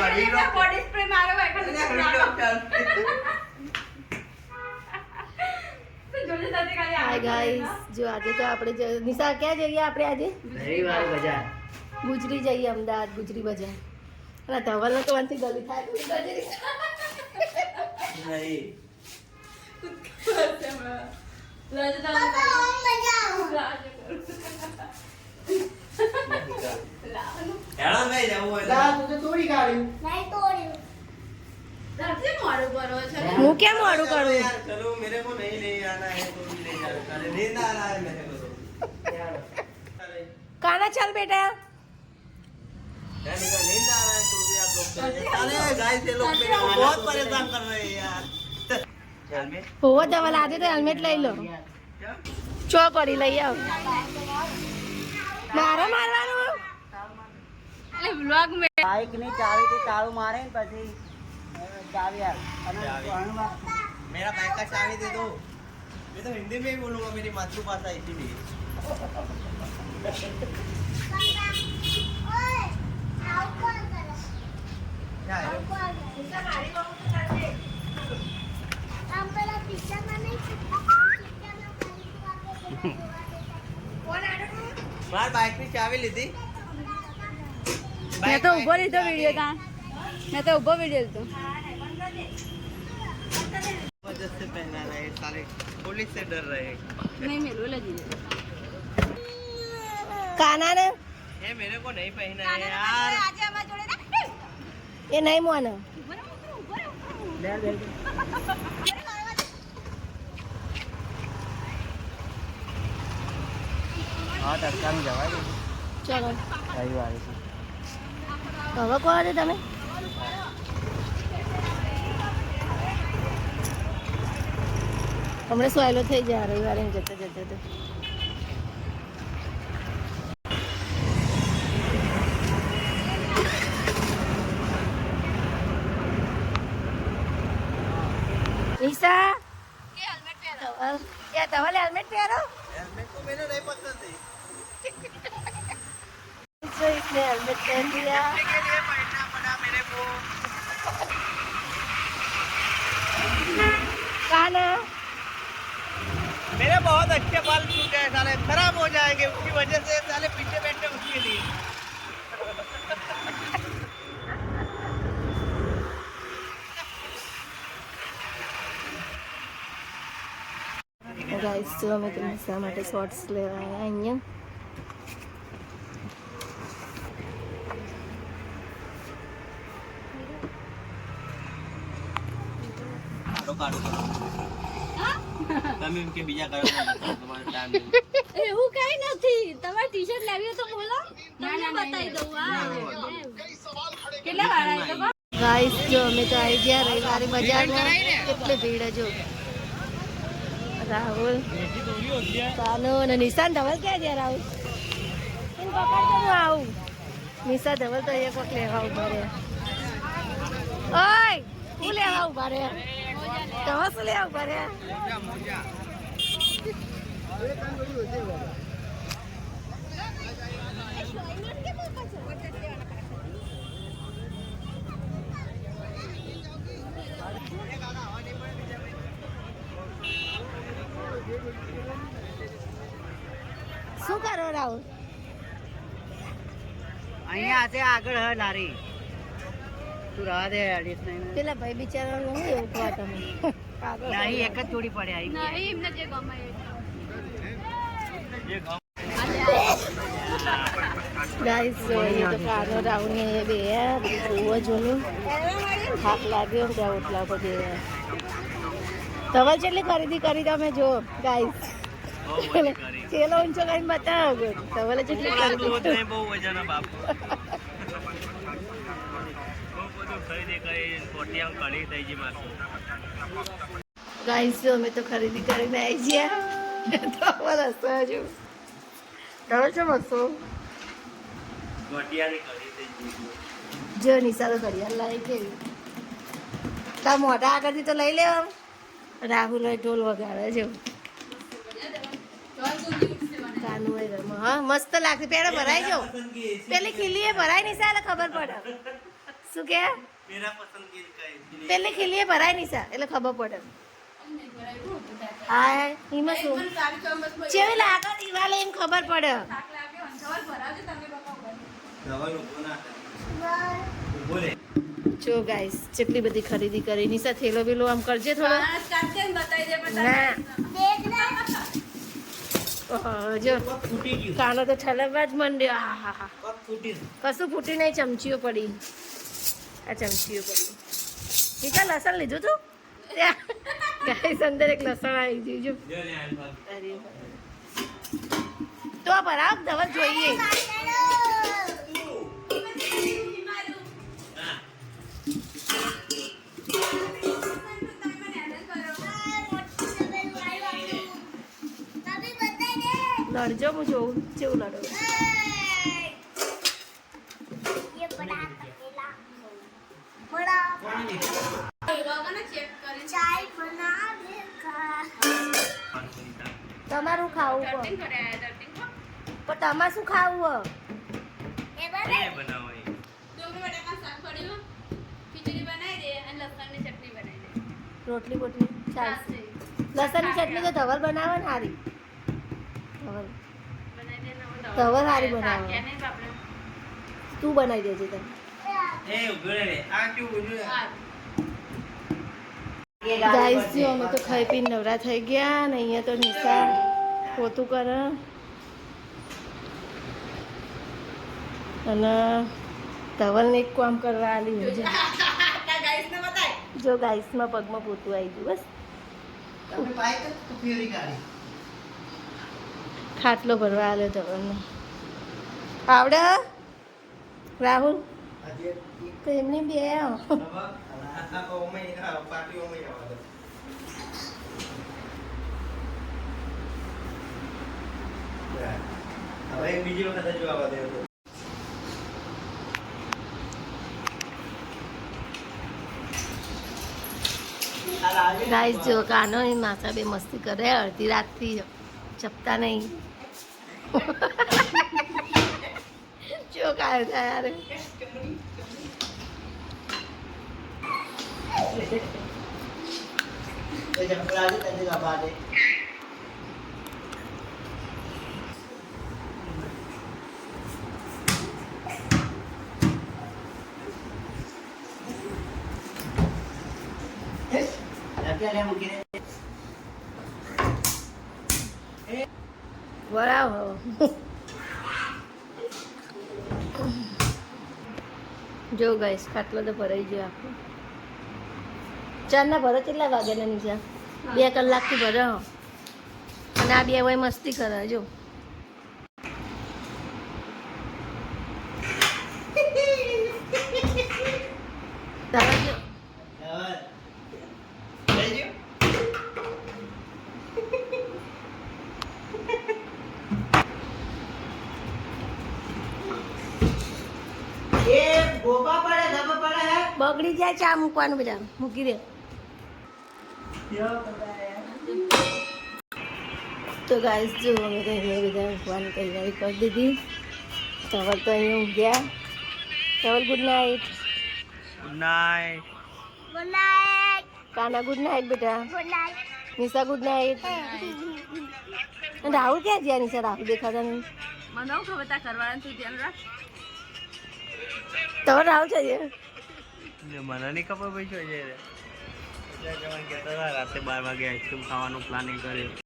Body spray મારો hi guys, જો આજે તો આપણે નિશા ક્યાં જઈએ આપણે આજે? રવિવાર બજાર. ગુજરી જઈએ, અમદાવાદ ગુજરી બજાર. અને ધવલનો તો અંતિ ગલી થાય નહીં. હેડો ભાઈ જવું હોય તો તોડી કાઢી. હું કેમ મોડું કરું? यार चलो मेरे को नहीं ले आना है तो भी ले जा अरे नींद आ रहा है मेरे को तो यार काना चल बेटा. यार नींद आ रहा है तो भी आप लोग चले अरे गाइस ये लोग मेरे को बहुत परेशान कर रहे हैं यार हेलमेट હોવો ધવલ, આજે તો હેલ્મેટ લઈ લો. ચો પડી લઈ આવ. મારે મારવાનું બાઈક ની ચાવી થી તાળું મારે ને પછી ચાવી मेरा बाइक का चाबी दे दो मैं तो हिंदी में ही बोलूंगा मेरी मातृभाषा इसीलिए क्या है માર બાઇક ની ચાવી લીધી મેં તો ઉભો લીધો વિડિયો તા મેં તો ઉભો વિડિયો લીધો वजह से पहना रहे सारे पुलिस से डर रहे નહીં મેલું લજી કાના ને ये मेरे को नहीं पहना है यार આજે અમાર જોડે ના એ નહીં મોનો. હા તડકાનું જવાય ને ચલો રવિવારે છે. હવે કોણ છે તમે? હમણાં સોયલો થઈ જાય રવિવારે જતા જતા તો. નિશા ધવલ, ધવલ હેલ્મેટ પહેરો. हेलमेट तो मेरे नहीं पसंद है तो इसने हेलमेट पहन लिया. के लिए पहनना पड़ा मेरे को काना मेरे बहुत अच्छे बाल टूटे हैं साले खराब हो जाएंगे उसकी वजह से साले पीछे बैठे उसके लिए ગાઈસ, જો અમે તો નિશા માટે શોર્ટ્સ લેવા આવ્યા અહીંયા. તમે એમ કે બીજા કરો તમારે ટાઈમ એવું કઈ નથી તમારે ટી-શર્ટ લેવી હોય તો બોલો તમને બતાવી દઉં કેટલા વાળા તો ગાઈસ, જો અમે તો આવી ગયા રવિવારે બજારમાં. કેટલી ભીડ જો. રાહુલ, કાનો અને નિશાન. ધવલ ક્યાં ગયા? રાહુલ એને પકડ તો હું આવું. નિશા ધવલ તો એક વખત લેવા ઉભા રહ્યા. ઓય હું લેવા ઉભા રહ્યા? તમે શું લેવા ઉભા રહ્યા? શું કરો રાહુલ? અહીંયા છે આગળ હ લારી તું રાહ દે અડીસ નહીં પેલા ભાઈ બિચારાનું હું એવું કહો તમે? પાગલ નહીં એક જ જોડી પડે આવી નહીં એમને જે ગમે ગાઈસ, જો અહીંયા તો કાનો રાહુલ ને એ બે બહુ જૂનું થાક લાગ્યો ને ત્યાં ઓટલા પર બે. ધવલ જેટલી ખરીદી કરી તમે જો ગાઈસ. ચેલો ઊંચો કરીને બતાવો. ધવલે જેટલી ખરીદી. બહુ વજન બાપ બહુ બધું ખરીદી કરી કોટિયા કઢી થઈ ગઈ માથું ગાઈસ, જો અમે તો ખરીદી કરીને આવી ગયા. ધવલ હસતો હજુ. ધવલ શું હસતો? કોટિયાની કઢી થઈ ગઈ જો નિશા તો ઘડિયાળ લાવી કેવી. તાર મોઢા આગળથી તો લઈ લેવા. રાહુલ ઢોલ વગાડે જો. કાનું હોય ઘરમાં. હા મસ્ત લાગશે. પેલા ભરાઈ જાઓ. પેલી ખીલી એ ભરાય નિશા એટલે ખબર પડે. શું કે मेरा पसंदीदा का है પેલી ખીલીએ ભરાય નહીં સા એટલે ખબર પડે હા એમાં શું જેવી લાગે દિવાલે એમ ખબર પડે डबल ऊपर ना बोले જો ગાઈસ જેટલી બધી ખરીદી કરી નિશા થેલો બેલો આમ કરજે થોડો ના ઓહો, જો कब फूटी क्यों કાનો તો છલવવા જ માંડ્યો હા હા હા कब फूटी કશું ફૂટી નહીં ચમચીઓ પડી આ ચમચીઓ પડી ઠીકા લસણ લીધું તું ગાઈસ અંદર એક લસણ આવી ગયું જો ले ले आइए અરે તો બરાબર ધવલ જોઈએ લડજો હું જોઉં કેવું લડો તમારું ખાવું પણ તમારે શું ખાવું बनाओ રોટલી બોટલી ચાલશે લસણની ચટણી તો ધવલ બનાવે ને હારી ધવલ હારી બનાવે તું બનાવી દેજે તને ए उगड़े रे आ क्यों उगड़े ગાઈસ જો અમે તો ખાઈ પીને નવરા થઈ ગયા ને અહીંયા તો નિશા પોતું કરે અને ધવલને એક કામ કરવા આલી છે જો ગાઈસમાં પગમાં પોતું આવી ગયું બસ તમે બાઈક તો ફેરી ગાડી ખાટલો ભરવા આલ્યો ધવલને આવડે રાહુલ આજે તો એમની બે આ ઓમે પાર્ટી ઓમે આવા દે હવે બીજી વખત જો આવા દે ગાઈસ જો કાનો ને માસા બે મસ્તી કરે અડધી રાતથી જપતા નહીં જો કાય થાય યાર એ જપરાજી તને ગાબા દે અત્યારે મૂકીને બરાબર જો ગાઈસ ખાટલો તો ભરાઈ ગયો આખો ચારના ભરો કેટલા વાગ્યાના નીચે 2 કલાકથી ભરો અને આ બે હોય મસ્તી કરે જો તારા જો બગડી જાય ચા મૂકવાનું બધા મૂકી દે તો ગાઈસ જો અમે તો અહીંયા બધા મૂકવાની તૈયારી કરી દીધી ધવલ તો અહીંયા ઊંઘ્યા Dhaval good night good night Kana good night બેટા નિશા ગુડ નાઇટ રાહુલ ક્યાં ગયા નિશા રાહુલ દેખાતા નહીં તમે રાહુલ છે મને નહીં ખબર ભાઈ શું છે રાતે 12 વાગે આઈસ્ક્રીમ ખાવાનું પ્લાનિંગ કર્યું